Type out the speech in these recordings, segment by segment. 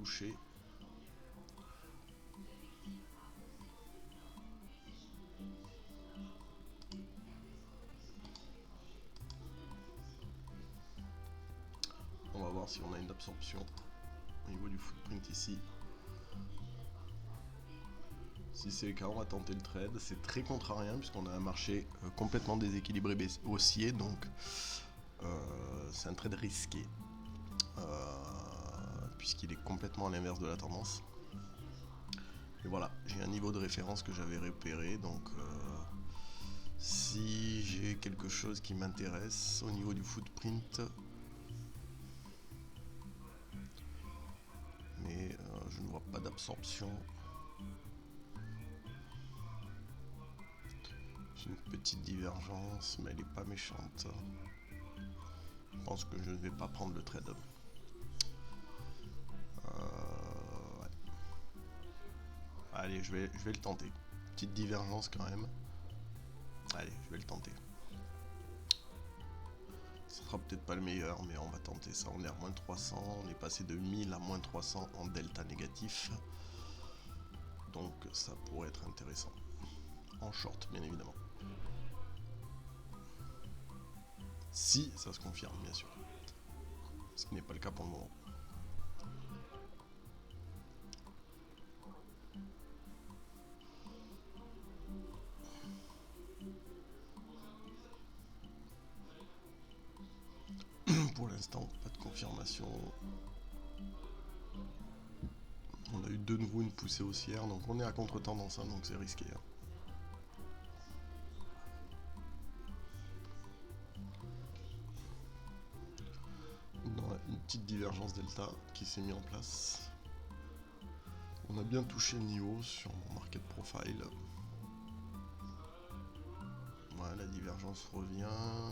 toucher. On va voir si on a une absorption au niveau du footprint ici. Si c'est le cas, on va tenter le trade. C'est très contrariant puisqu'on a un marché complètement déséquilibré haussier, donc c'est un trade risqué puisqu'il est complètement à l'inverse de la tendance. Et voilà, j'ai un niveau de référence que j'avais repéré, donc si j'ai quelque chose qui m'intéresse au niveau du footprint, mais je ne vois pas d'absorption. J'ai une petite divergence, mais elle n'est pas méchante. Je pense que je ne vais pas prendre le trade. Ouais. Allez, je vais le tenter. Petite divergence quand même. Allez, je vais le tenter. Ce sera peut-être pas le meilleur, mais on va tenter ça. On est à moins 300, on est passé de 1000 à moins 300 en delta négatif. Donc ça pourrait être intéressant. En short, bien évidemment. Si ça se confirme, bien sûr. Ce qui n'est pas le cas pour le moment. Pour l'instant, pas de confirmation. On a eu de nouveau une poussée haussière, donc on est à contre-tendance, hein, donc c'est risqué. Hein. Une petite divergence delta qui s'est mise en place. On a bien touché le niveau sur mon market profile. Voilà, la divergence revient,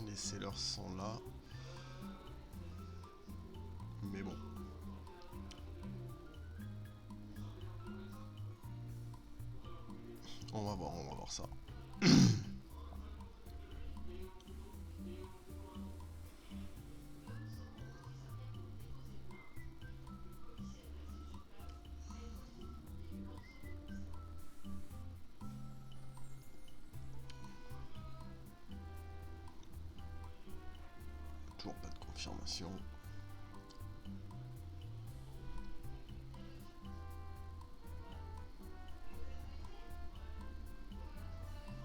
les sellers sont là. Mais bon. On va voir ça. Toujours pas de confirmation.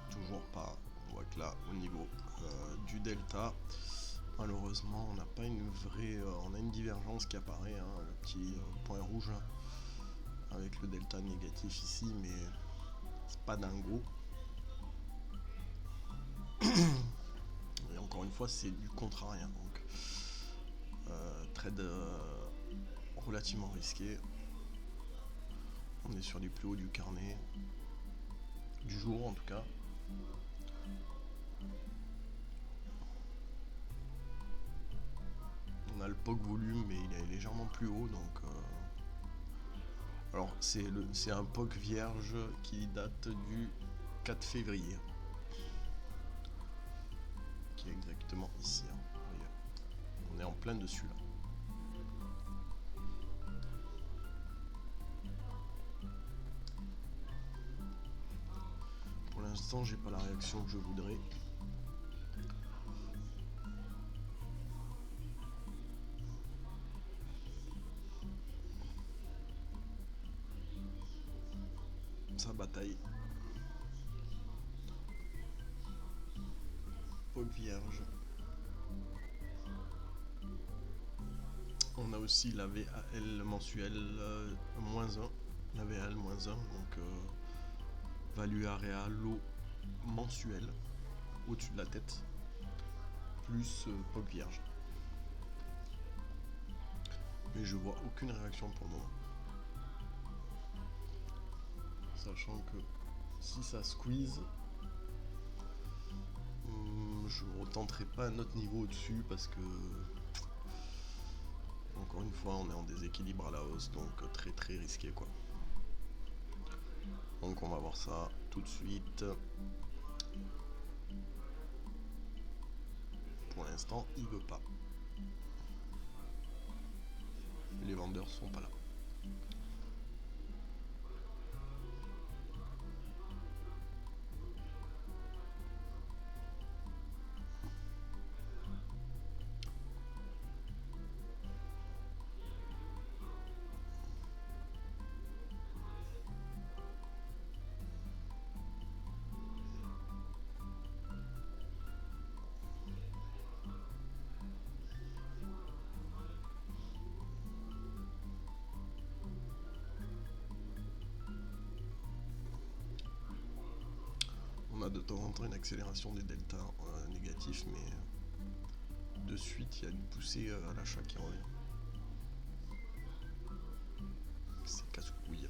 Toujours pas. On voit que là, au niveau du delta, malheureusement, on n'a pas une vraie. On a une divergence qui apparaît, hein, le petit point rouge avec le delta négatif ici, mais c'est pas dingo. Et encore une fois, c'est du contrariant. Donc, trade relativement risqué. On est sur les plus hauts du carnet, du jour en tout cas. On a le POC volume, mais il est légèrement plus haut, donc. Alors c'est un POC vierge qui date du 4 février. Qui est exactement ici. Hein. On est en plein dessus là. Pour l'instant, j'ai pas la réaction que je voudrais. Ça bataille. POC vierge. On a aussi la VAL mensuelle moins 1. La VAL moins 1, donc value area low mensuel au-dessus de la tête. Plus POC vierge. Mais je vois aucune réaction pour le moment. Sachant que si ça squeeze, je ne retenterai pas un autre niveau au-dessus parce que, encore une fois, on est en déséquilibre à la hausse, donc très très risqué quoi. Donc on va voir ça tout de suite. Pour l'instant, il veut pas. Les vendeurs sont pas là. temps en temps une accélération des deltas négatifs, mais de suite il y a une poussée à l'achat qui revient. C'est casse-couille.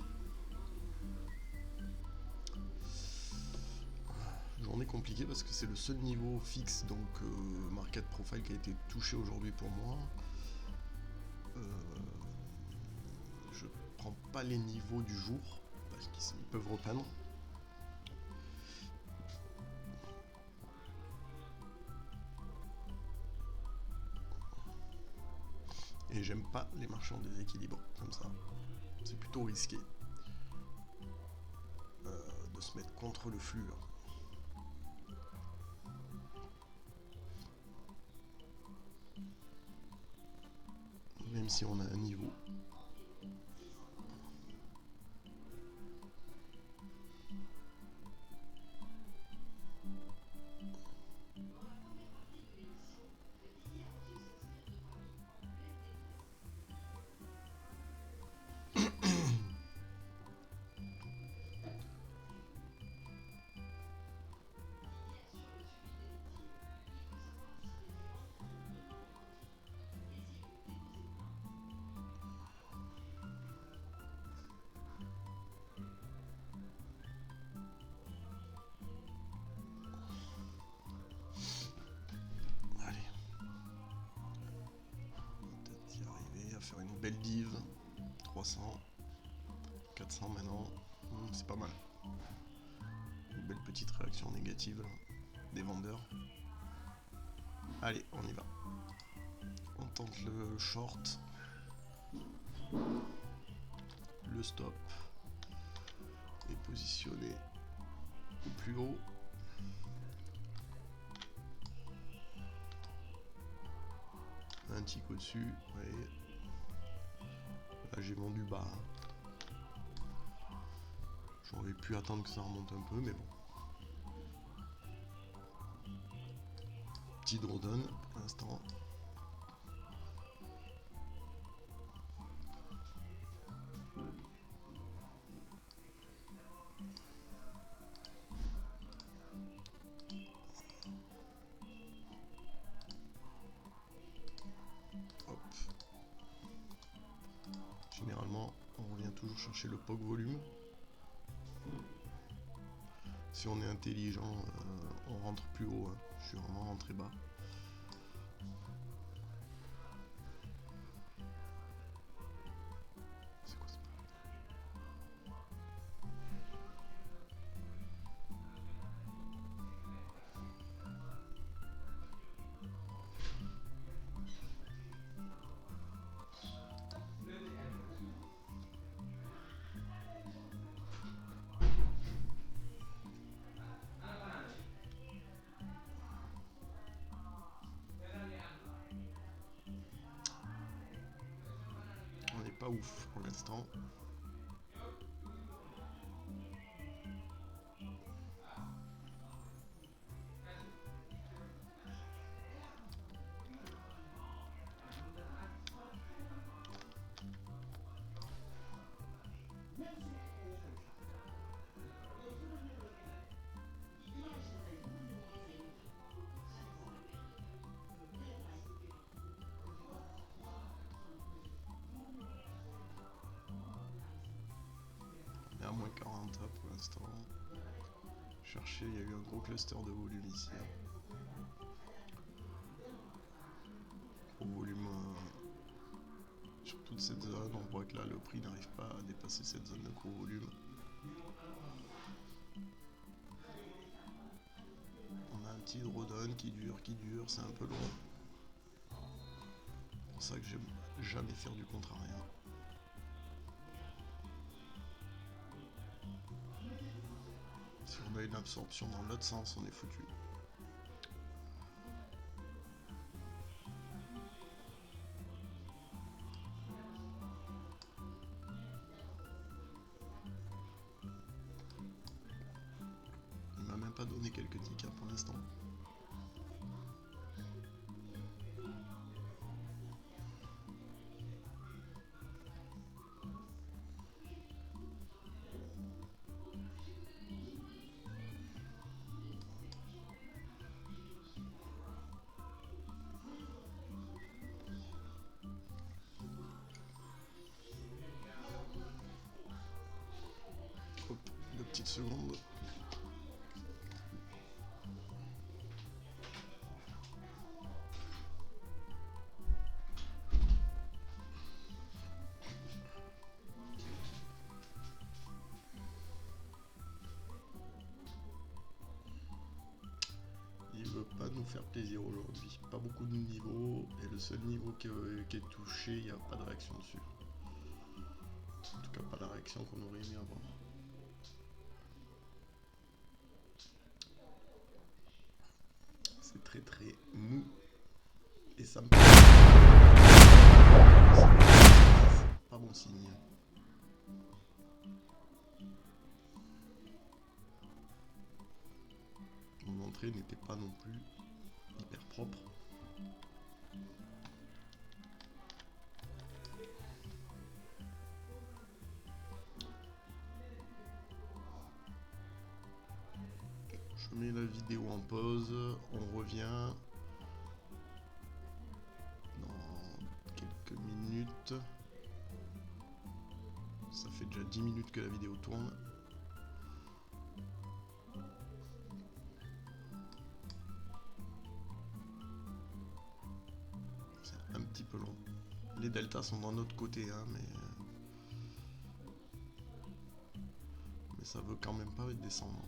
Journée compliquée parce que c'est le seul niveau fixe, donc market profile, qui a été touché aujourd'hui pour moi. Je prends pas les niveaux du jour parce qu'ils peuvent repeindre. Et j'aime pas les marchés en déséquilibre comme ça. C'est plutôt risqué de se mettre contre le flux. Même si on a un niveau. Faire une belle div, 300, 400 maintenant, c'est pas mal. Une belle petite réaction négative là, des vendeurs. Allez, on y va. On tente le short, le stop est positionné au plus haut. Un tic au-dessus, voyez. Là j'ai vendu bas. J'aurais pu attendre que ça remonte un peu, mais bon. Petit drawdown pour l'instant. Hop. Généralement, on revient toujours chercher le POC volume. Si on est intelligent, on rentre plus haut. Hein. Je suis vraiment rentré bas. C'est quoi ça? On n'est pas ouf pour l'instant. À moins 40 pour l'instant. Chercher, il y a eu un gros cluster de volume ici. Gros volume sur toute cette zone. On voit que là le prix n'arrive pas à dépasser cette zone de gros volume. On a un petit drawdown qui dure, c'est un peu long. C'est pour ça que j'aime jamais faire du contrariat. Si on a une absorption dans l'autre sens, on est foutu. Il m'a même pas donné quelques tickets pour l'instant. Petite seconde. Il veut pas nous faire plaisir aujourd'hui. Pas beaucoup de niveaux. Et le seul niveau qui est touché, il n'y a pas de réaction dessus. En tout cas, pas la réaction qu'on aurait aimé avoir. C'est très très mou. Et ça me... C'est pas bon signe. Mon entrée n'était pas non plus hyper propre. Je mets la vidéo en pause, on revient dans quelques minutes. Ça fait déjà 10 minutes que la vidéo tourne. C'est un petit peu long. Les deltas sont dans notre côté, hein, mais ça veut quand même pas descendre.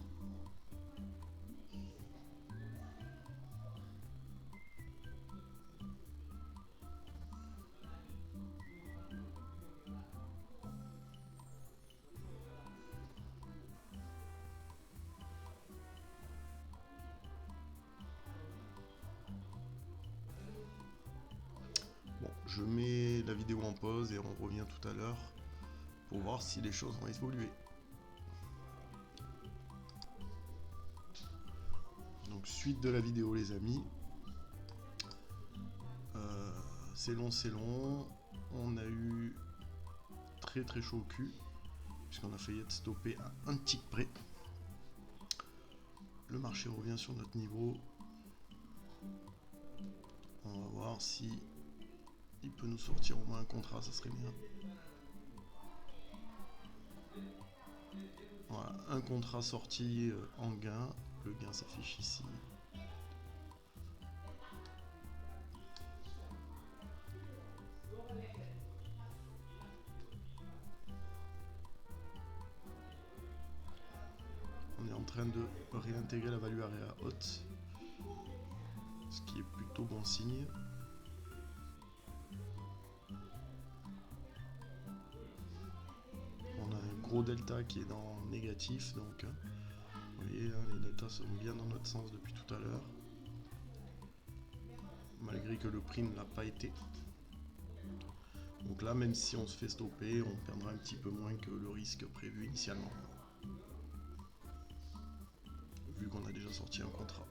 Bon, je mets la vidéo en pause et on revient tout à l'heure pour voir si les choses ont évolué. Donc suite de la vidéo les amis. C'est long. On a eu très très chaud au cul puisqu'on a failli être stoppé à un tick près. Le marché revient sur notre niveau. On va voir si il peut nous sortir au moins un contrat, ça serait bien. Voilà, un contrat sorti en gain. Le gain s'affiche ici. On est en train de réintégrer la value area haute, ce qui est plutôt bon signe. On a un gros delta qui est dans négatif, donc vous voyez, hein, les deltas sont bien dans notre sens depuis tout à l'heure, malgré que le prix ne l'a pas été. Donc là, même si on se fait stopper, on perdra un petit peu moins que le risque prévu initialement, vu qu'on a déjà sorti un contrat.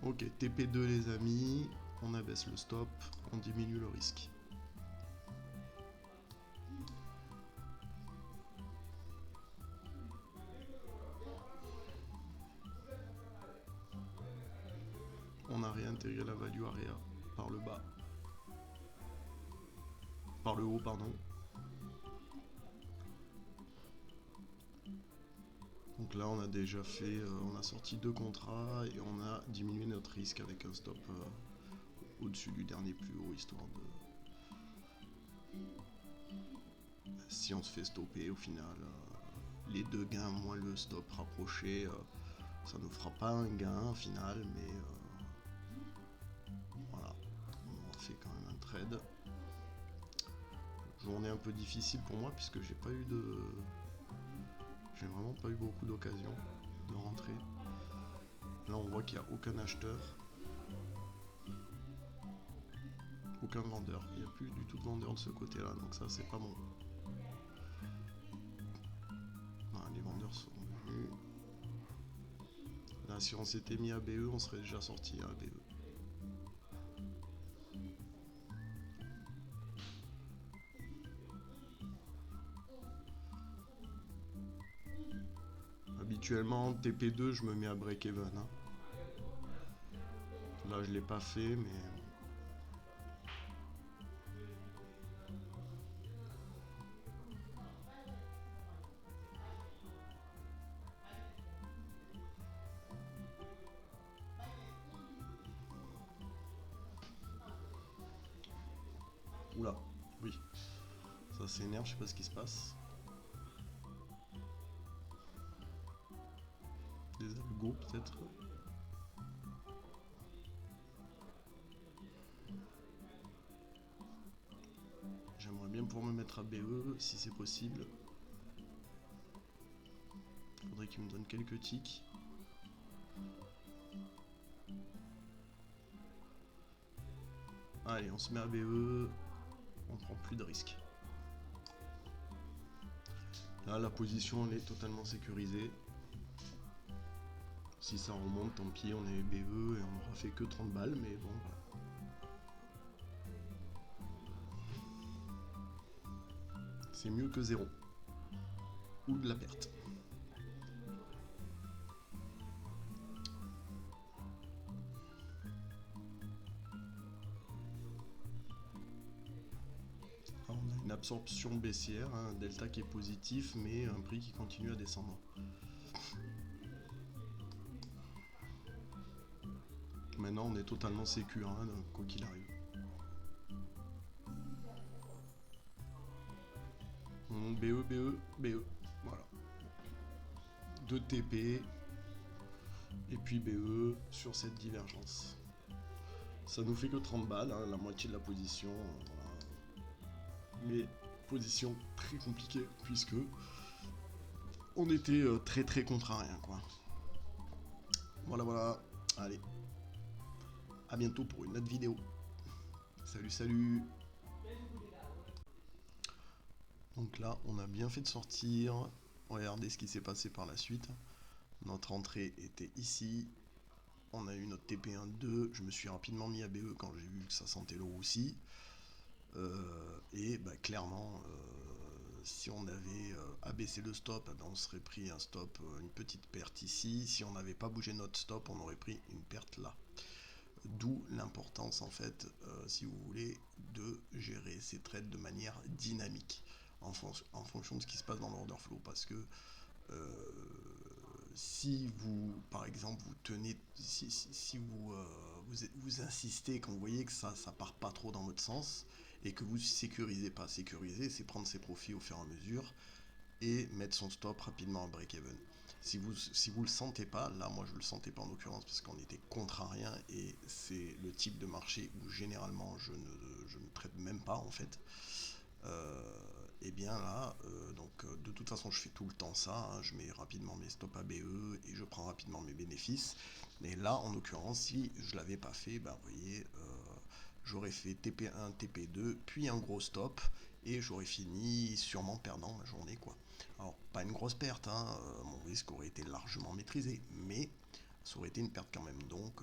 Ok, TP2 les amis, on abaisse le stop, on diminue le risque. On a réintégré la value area par le bas. Par le haut, pardon. Donc là, on a déjà fait, on a sorti 2 contrats et on a diminué notre risque avec un stop au-dessus du dernier plus haut, histoire de... Si on se fait stopper, au final, les 2 gains moins le stop rapproché, ça ne fera pas un gain final, mais voilà, on a fait quand même un trade. Journée un peu difficile pour moi puisque j'ai vraiment pas eu beaucoup d'occasions de rentrer. Là on voit qu'il n'y a aucun acheteur, aucun vendeur, il n'y a plus du tout de vendeur de ce côté là, donc ça c'est pas bon. Voilà, les vendeurs sont venus. Là si on s'était mis à BE, on serait déjà sorti à BE. Habituellement, TP2, je me mets à break-even. Hein. Là, je l'ai pas fait, mais... Oula, oui. Ça s'énerve, je sais pas ce qui se passe. Des algos, peut-être. J'aimerais bien pouvoir me mettre à BE, si c'est possible. Faudrait qu'il me donne quelques tics. Allez, on se met à BE. On prend plus de risques. Là, la position, elle est totalement sécurisée. Si ça remonte, tant pis, on est BE et on n'aura fait que 30 balles, mais bon, voilà. C'est mieux que zéro. Ou de la perte. Alors, on a une absorption baissière, hein, un delta qui est positif, mais un prix qui continue à descendre. Maintenant, on est totalement sécure, hein, quoi qu'il arrive. BE, BE, BE. Voilà. 2 TP. Et puis BE sur cette divergence. Ça nous fait que 30 balles, hein, la moitié de la position. Voilà. Mais position très compliquée, puisque on était très très contrariens, quoi. Voilà, voilà. Allez. À bientôt pour une autre vidéo. Salut, salut. Donc là, on a bien fait de sortir. Regardez ce qui s'est passé par la suite. Notre entrée était ici. On a eu notre TP1-2. Je me suis rapidement mis à BE quand j'ai vu que ça sentait le roussi. Et bah, clairement, si on avait abaissé le stop, eh ben, on serait pris un stop, une petite perte ici. Si on n'avait pas bougé notre stop, on aurait pris une perte là. D'où l'importance en fait, si vous voulez, de gérer ces trades de manière dynamique en fonction de ce qui se passe dans l'order flow. Parce que si vous, par exemple, vous tenez, si vous, vous insistez quand vous voyez que ça part pas trop dans votre sens et que vous sécurisez pas, sécuriser, c'est prendre ses profits au fur et à mesure et mettre son stop rapidement à break-even. Si vous le sentez pas, là moi je le sentais pas en l'occurrence parce qu'on était contrarien et c'est le type de marché où généralement je ne traite même pas en fait. Et bien là, de toute façon je fais tout le temps ça, hein, je mets rapidement mes stops à BE et je prends rapidement mes bénéfices. Mais là en l'occurrence si je l'avais pas fait, ben vous voyez, j'aurais fait TP1, TP2, puis un gros stop et j'aurais fini sûrement perdant ma journée quoi. Alors pas une grosse perte, hein, mon risque aurait été largement maîtrisé, mais ça aurait été une perte quand même. Donc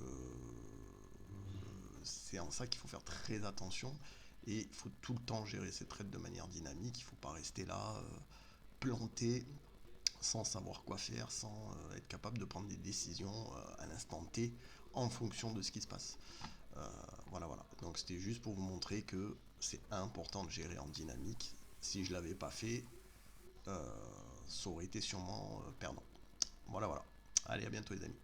c'est en ça qu'il faut faire très attention et il faut tout le temps gérer ses trades de manière dynamique. Il ne faut pas rester là planté sans savoir quoi faire, sans être capable de prendre des décisions à l'instant T en fonction de ce qui se passe. Voilà, voilà. Donc c'était juste pour vous montrer que c'est important de gérer en dynamique. Si je l'avais pas fait, ça aurait été sûrement perdant. Voilà, voilà. Allez, à bientôt les amis.